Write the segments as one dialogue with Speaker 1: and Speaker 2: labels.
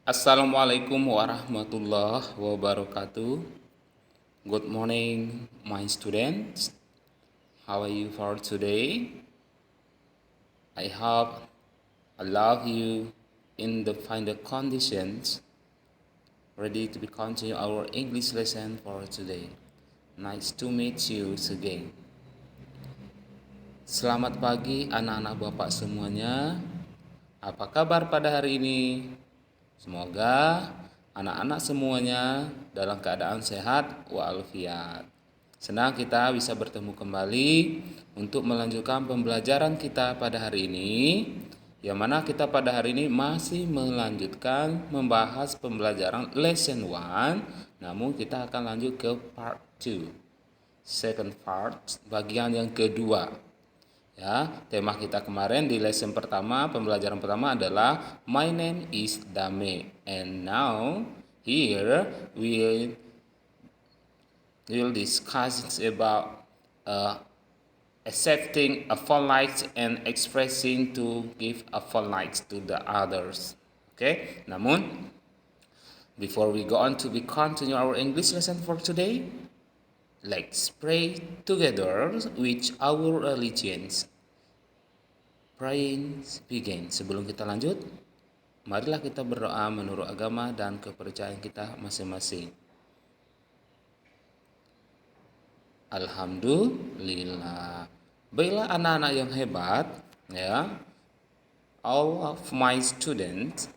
Speaker 1: Assalamualaikum warahmatullahi wabarakatuh. Good morning, my students. How are you for today? I hope all of you in the final conditions ready to be continue our English lesson for today. Nice to meet you again. Selamat pagi anak-anak Bapak semuanya. Apa kabar pada hari ini? Semoga anak-anak semuanya dalam keadaan sehat walafiat. Senang kita bisa bertemu kembali untuk melanjutkan pembelajaran kita pada hari ini, yang mana kita pada hari ini masih melanjutkan membahas pembelajaran lesson 1, namun kita akan lanjut ke part 2, second part, bagian yang kedua. Ya, tema kita kemarin di lesson pertama, pembelajaran pertama adalah My name is Dame, and now here we will discuss about accepting a full light and expressing to give a full light to the others. Okay, namun before we go on to be continue our English lesson for today, let's pray together with our religions. Praying begin. Sebelum kita lanjut, marilah kita berdoa menurut agama dan kepercayaan kita masing-masing. Alhamdulillah. Baiklah anak-anak yang hebat, ya. All of my students,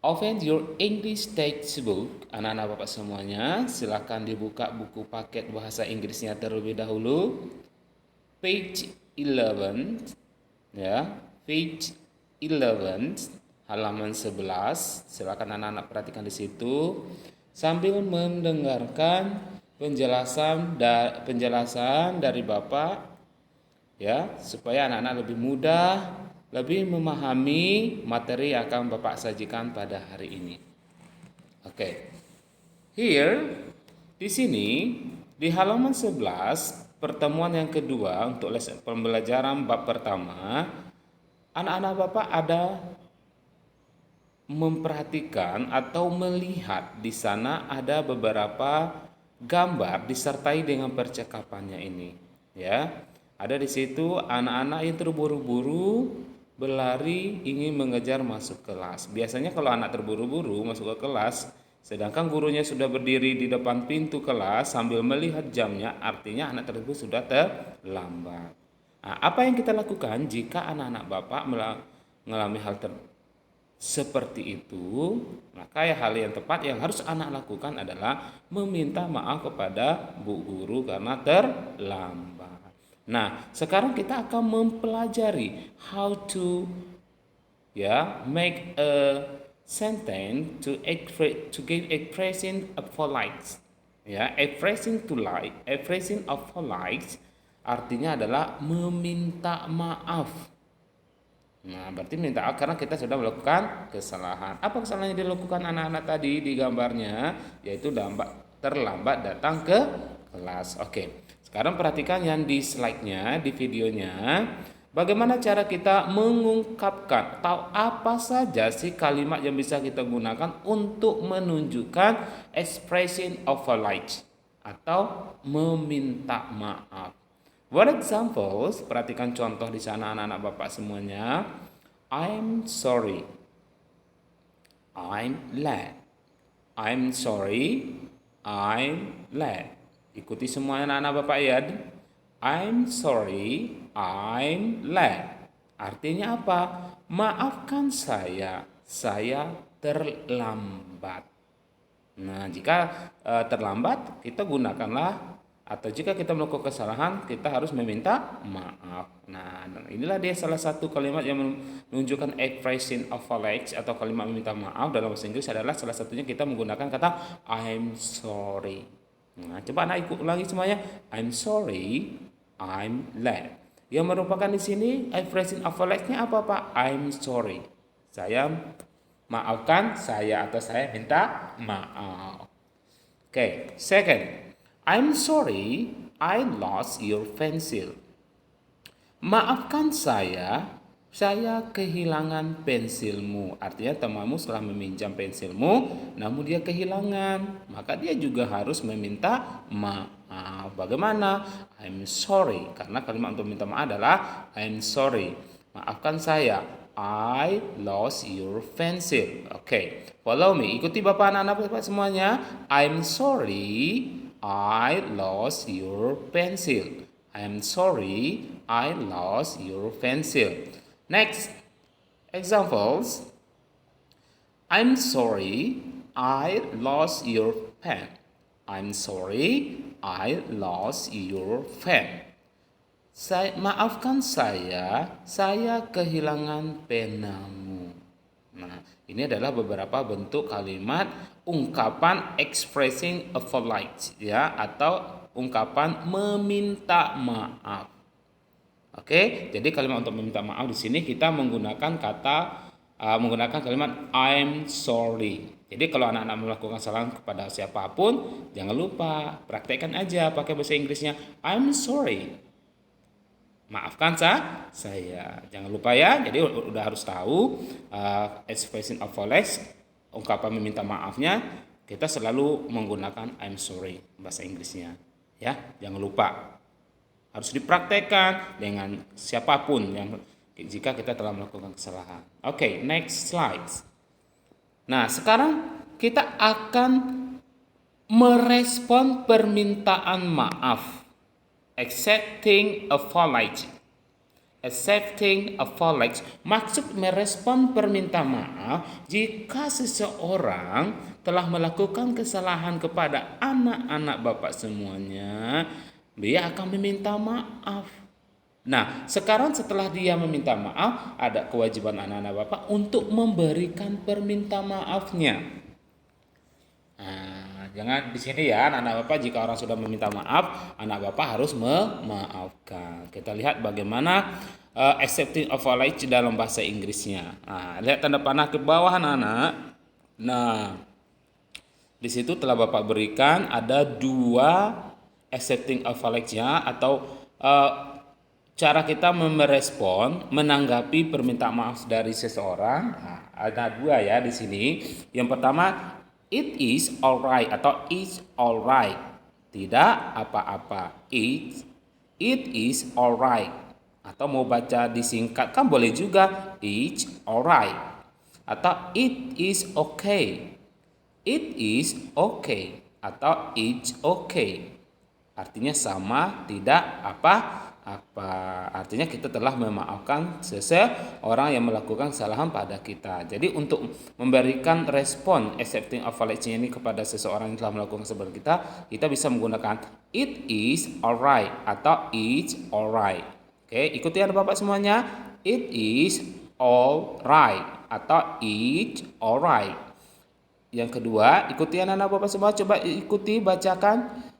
Speaker 1: open your English textbook. Anak-anak Bapak semuanya, silakan dibuka buku paket bahasa Inggrisnya terlebih dahulu. Page 11, ya, page 11, halaman 11. Silakan anak-anak perhatikan di situ sambil mendengarkan penjelasan dari Bapak, ya, supaya anak-anak lebih mudah, lebih memahami materi yang akan Bapak sajikan pada hari ini. Oke. Here, di sini di halaman 11, pertemuan yang kedua untuk lesson pembelajaran bab pertama, anak-anak Bapak ada memperhatikan atau melihat di sana ada beberapa gambar disertai dengan percakapannya ini, ya. Ada di situ anak-anak yang terburu-buru berlari ingin mengejar masuk kelas. Biasanya kalau anak terburu-buru masuk ke kelas, sedangkan gurunya sudah berdiri di depan pintu kelas sambil melihat jamnya, artinya anak tersebut sudah terlambat. Nah, apa yang kita lakukan jika anak-anak Bapak mengalami hal seperti itu? Maka hal yang tepat yang harus anak lakukan adalah meminta maaf kepada Bu Guru karena terlambat. Nah, sekarang kita akan mempelajari how to make a sentence to give expression of polite. Ya, expressing of polite artinya adalah meminta maaf. Nah, berarti minta maaf karena kita sudah melakukan kesalahan. Apa kesalahan yang dilakukan anak-anak tadi di gambarnya? Yaitu terlambat datang ke kelas. Oke, sekarang perhatikan yang di slide-nya, di videonya. Bagaimana cara kita mengungkapkan atau apa saja sih kalimat yang bisa kita gunakan untuk menunjukkan expression of polite atau meminta maaf. What examples? Perhatikan contoh di sana anak-anak Bapak semuanya. I'm sorry. I'm late. I'm sorry. I'm late. Ikuti semua anak-anak Bapak ya. I'm sorry. I'm late. Artinya apa? Maafkan saya terlambat. Nah, jika terlambat, kita gunakanlah, atau jika kita melakukan kesalahan, kita harus meminta maaf. Nah, inilah dia salah satu kalimat yang menunjukkan expression of apology atau kalimat meminta maaf dalam bahasa Inggris adalah salah satunya kita menggunakan kata I'm sorry. Nah, coba anak ikut ulangi semuanya. I'm sorry, I'm late. Yang merupakan di sini expression of apology-nya apa, Pak? I'm sorry. Saya maafkan saya atau saya minta maaf. Okay, second. I'm sorry, I lost your pencil. Maafkan saya saya kehilangan pensilmu. Artinya temanmu setelah meminjam pensilmu, namun dia kehilangan. Maka dia juga harus meminta maaf. Bagaimana? I'm sorry. Karena kalimat untuk minta maaf adalah I'm sorry. Maafkan saya. I lost your pencil. Oke, follow me. Ikuti bapak anak-anak bapak semuanya. I'm sorry. I lost your pencil. I'm sorry. I lost your pencil. Next, examples. I'm sorry, I lost your pen. I'm sorry, I lost your pen. Maafkan saya kehilangan penamu. Nah, ini adalah beberapa bentuk kalimat ungkapan expressing apology ya, atau ungkapan meminta maaf. Oke, jadi kalimat untuk meminta maaf di sini kita menggunakan menggunakan kalimat I'm sorry. Jadi kalau anak-anak melakukan kesalahan kepada siapapun, jangan lupa praktekkan aja pakai bahasa Inggrisnya I'm sorry. Maafkan saya. Jangan lupa ya. Jadi udah harus tahu expression of apology, ungkapan meminta maafnya kita selalu menggunakan I'm sorry bahasa Inggrisnya. Ya, jangan lupa. Harus dipraktekkan dengan siapapun yang jika kita telah melakukan kesalahan. Oke, next slide. Nah, sekarang kita akan merespon permintaan maaf. Accepting apology. Accepting apology. Maksud merespon permintaan maaf jika seseorang telah melakukan kesalahan kepada anak-anak bapak semuanya, dia akan meminta maaf. Nah, sekarang setelah dia meminta maaf, ada kewajiban anak-anak bapak untuk memberikan permintaan maafnya. Nah, jangan di sini ya, anak-anak bapak, jika orang sudah meminta maaf, anak bapak harus memaafkan. Kita lihat bagaimana accepting apology dalam bahasa Inggrisnya. Nah, lihat tanda panah ke bawah anak-anak. Nah, di situ telah bapak berikan ada dua accepting apology-nya atau cara kita merespon, menanggapi permintaan maaf dari seseorang. Nah, ada dua ya di sini. Yang pertama, it is alright atau it's alright. Tidak apa-apa. It is alright. Atau mau baca disingkatkan boleh juga it's alright. Atau it is okay. It is okay atau it's okay. Artinya sama, tidak apa-apa. Artinya kita telah memaafkan seseorang yang melakukan kesalahan pada kita. Jadi untuk memberikan respon accepting apology ini kepada seseorang yang telah melakukan kesalahan kita bisa menggunakan it is alright atau it's alright. Oke, ikuti ya Bapak semuanya. It is alright atau it's alright. Yang kedua, ikuti anak-anak Bapak semua, coba ikuti, bacakan.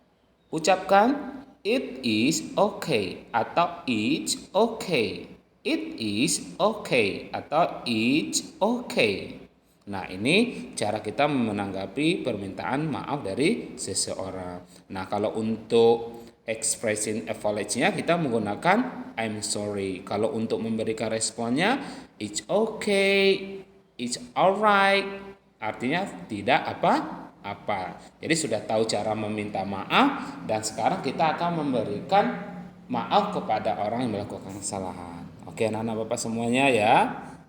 Speaker 1: Ucapkan it is okay atau it's okay. It is okay atau it's okay. Nah, ini cara kita menanggapi permintaan maaf dari seseorang. Nah, kalau untuk expressing apology-nya kita menggunakan I'm sorry. Kalau untuk memberikan responnya it's okay, it's alright. Artinya tidak apa-apa. Jadi sudah tahu cara meminta maaf dan sekarang kita akan memberikan maaf kepada orang yang melakukan kesalahan. Oke, anak-anak Bapak semuanya ya.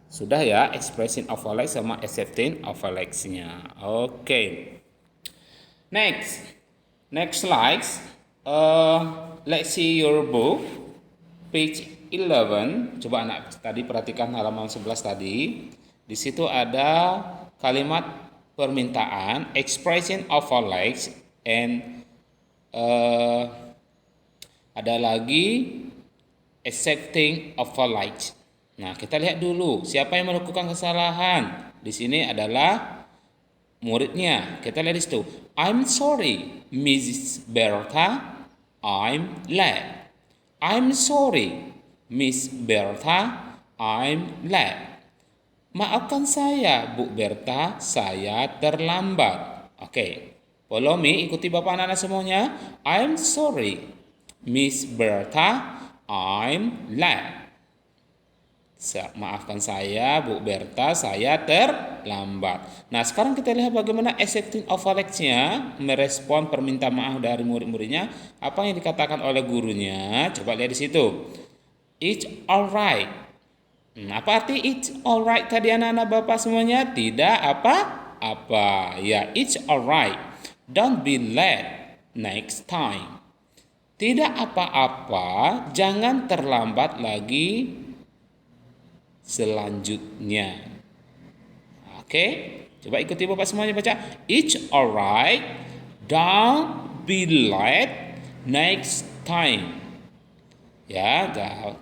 Speaker 1: Sudah ya expressing apology sama accepting apology-nya. Oke. Next slide. Let's see your book page 11. Coba anak tadi perhatikan halaman 11 tadi. Di situ ada kalimat permintaan, expression of apology, and ada lagi accepting apology. Nah, kita lihat dulu siapa yang melakukan kesalahan. Di sini adalah muridnya. Kita lihat di situ. I'm sorry, Mrs. Bertha. I'm late. I'm sorry, Miss Bertha. I'm late. Maafkan saya, Bu Berta, saya terlambat. Oke, follow me, ikuti Bapak anak-anak semuanya. I'm sorry, Miss Berta, I'm late. Maafkan saya, Bu Berta, saya terlambat. Nah, sekarang kita lihat bagaimana accepting of nya merespon permintaan maaf dari murid-muridnya. Apa yang dikatakan oleh gurunya? Coba lihat di situ. It's alright. Apa arti it's alright tadi anak-anak Bapak semuanya? Tidak apa-apa. Ya, it's alright. Don't be late next time. Tidak apa-apa, jangan terlambat lagi selanjutnya. Oke, coba ikuti Bapak semuanya baca. It's alright, don't be late next time. Ya,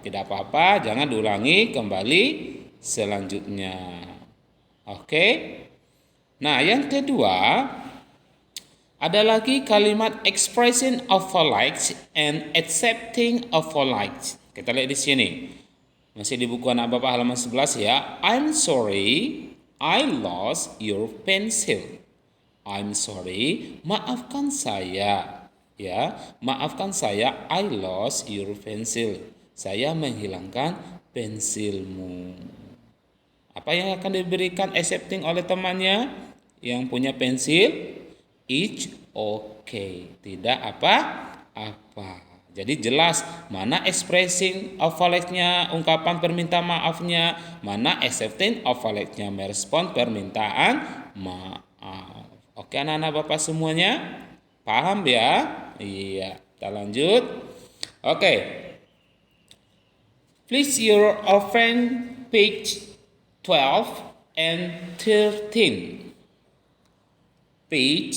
Speaker 1: tidak apa-apa, jangan diulangi kembali selanjutnya. Oke. Nah, yang kedua ada lagi kalimat expressing of likes and accepting of likes. Kita lihat di sini. Masih di buku anak Bapak halaman 11 ya. I'm sorry, I lost your pencil. I'm sorry, maafkan saya. Ya, maafkan saya, I lost your pencil. Saya menghilangkan pensilmu. Apa yang akan diberikan accepting oleh temannya yang punya pensil? It's okay. Tidak apa-apa. Jadi jelas mana expressing of nya ungkapan permintaan maafnya, mana accepting of nya merespon permintaan maaf. Oke anak-anak Bapak semuanya? Paham ya? Iya, kita lanjut. Oke. Please your open page 12 and 13. Page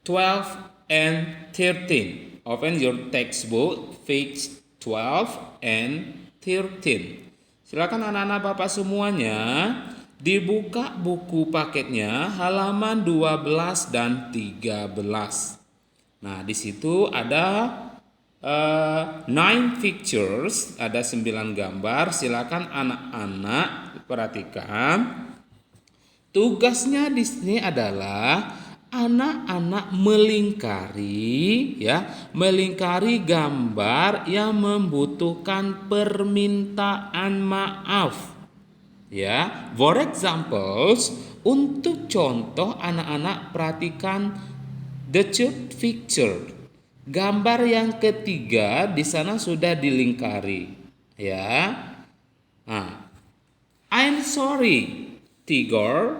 Speaker 1: 12 and 13. Open your textbook page 12 and 13. Silakan anak-anak Bapak semuanya dibuka buku paketnya halaman 12 dan 13. Nah, di situ ada 9 pictures, ada 9 gambar. Silakan anak-anak perhatikan. Tugasnya di sini adalah anak-anak melingkari gambar yang membutuhkan permintaan maaf. Ya, for examples, untuk contoh anak-anak perhatikan the third picture. Gambar yang ketiga di sana sudah dilingkari, ya. Nah, I'm sorry, Tigor.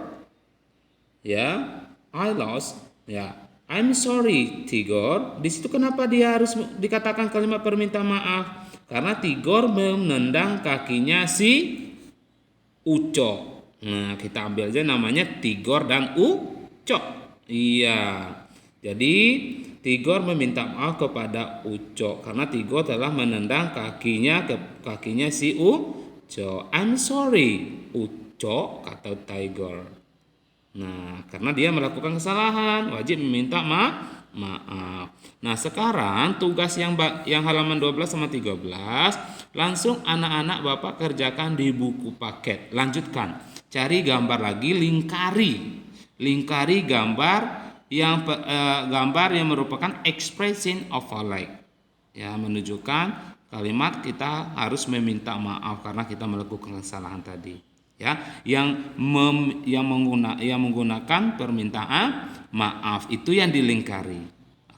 Speaker 1: Ya, I lost. Ya, I'm sorry, Tigor. Di situ kenapa dia harus dikatakan kalimat permintaan maaf? Karena Tigor menendang kakinya si Uco. Nah, kita ambil aja namanya Tigor dan Uco. Iya. Jadi Tigor meminta maaf kepada Uco karena Tigor telah menendang kakinya si Uco. I'm sorry, Uco, kata Tigor. Nah, karena dia melakukan kesalahan, wajib meminta maaf. Nah, sekarang tugas yang halaman 12 sama 13 langsung anak-anak Bapak kerjakan di buku paket. Lanjutkan. Cari gambar lagi, lingkari gambar yang merupakan expression of like. Ya, menunjukkan kalimat kita harus meminta maaf karena kita melakukan kesalahan tadi. Ya, yang menggunakan permintaan maaf itu yang dilingkari.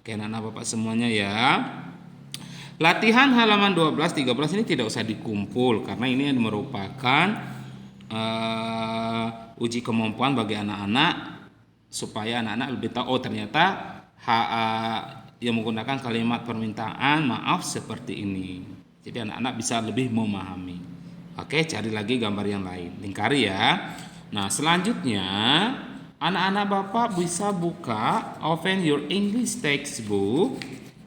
Speaker 1: Oke, anak-anak Bapak semuanya ya. Latihan halaman 12 13 ini tidak usah dikumpul karena ini merupakan uji kemampuan bagi anak-anak supaya anak-anak lebih tahu ternyata yang menggunakan kalimat permintaan maaf seperti ini. Jadi anak-anak bisa lebih memahami. Oke, cari lagi gambar yang lain. Lingkari ya. Nah, selanjutnya anak-anak Bapak bisa buka open your English textbook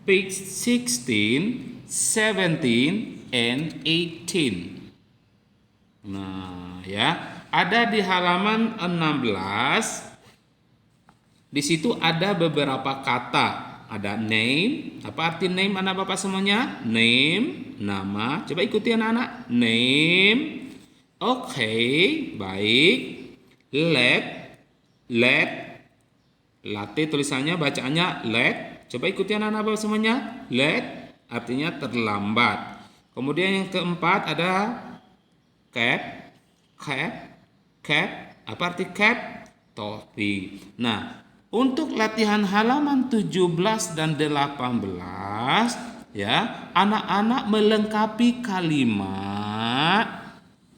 Speaker 1: page 16, 17 and 18. Nah, ya. Ada di halaman 16. Di situ ada beberapa kata. Ada name. Apa arti name anak Bapak semuanya? Name, nama. Coba ikuti anak-anak. Name. Oke, baik. Let. Latte tulisannya bacaannya let. Coba ikuti anak-anak Bapak semuanya. Let artinya terlambat. Kemudian yang keempat ada cap, cap, cap. Apa arti cap? Topi. Nah, untuk latihan halaman 17 dan 18, ya, anak-anak melengkapi kalimat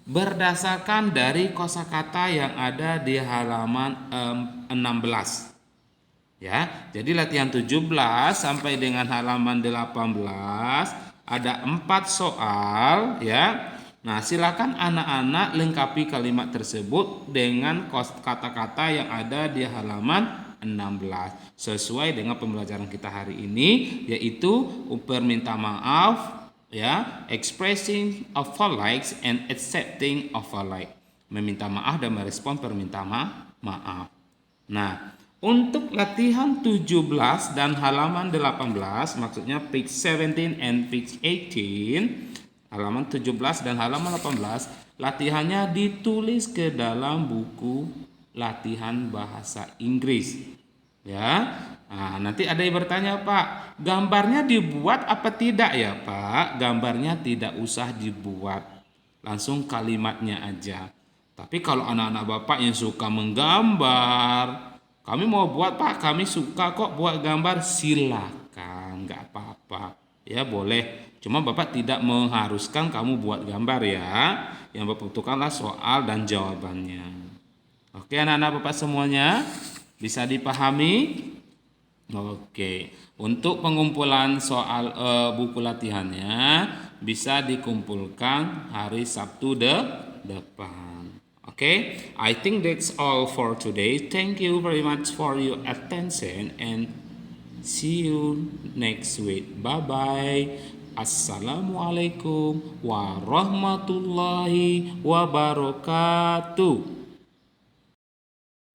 Speaker 1: berdasarkan dari kosakata yang ada di halaman 16. Ya, jadi latihan 17 sampai dengan halaman 18 ada 4 soal, ya. Nah, silakan anak-anak lengkapi kalimat tersebut dengan kata-kata yang ada di halaman 16 sesuai dengan pembelajaran kita hari ini, yaitu perminta maaf, ya, expressing apologies and accepting apology. Meminta maaf dan merespon permintaan maaf. Nah, untuk latihan 17 dan halaman 18, maksudnya page 17 and page 18, halaman 17 dan halaman 18, latihannya ditulis ke dalam buku latihan bahasa Inggris. Ya. Nah, nanti ada yang bertanya, Pak, gambarnya dibuat apa tidak ya, Pak? Gambarnya tidak usah dibuat. Langsung kalimatnya aja. Tapi kalau anak-anak Bapak yang suka menggambar, kami mau buat, Pak, kami suka kok buat gambar, silakan, nggak apa-apa. Ya, boleh. Cuma Bapak tidak mengharuskan kamu buat gambar ya. Yang Bapak butuhkanlah soal dan jawabannya. Oke, anak-anak Bapak semuanya, bisa dipahami? Oke. Untuk pengumpulan soal buku latihannya bisa dikumpulkan hari Sabtu depan. Okay, I think that's all for today. Thank you very much for your attention and see you next week. Bye bye. Assalamualaikum warahmatullahi wabarakatuh.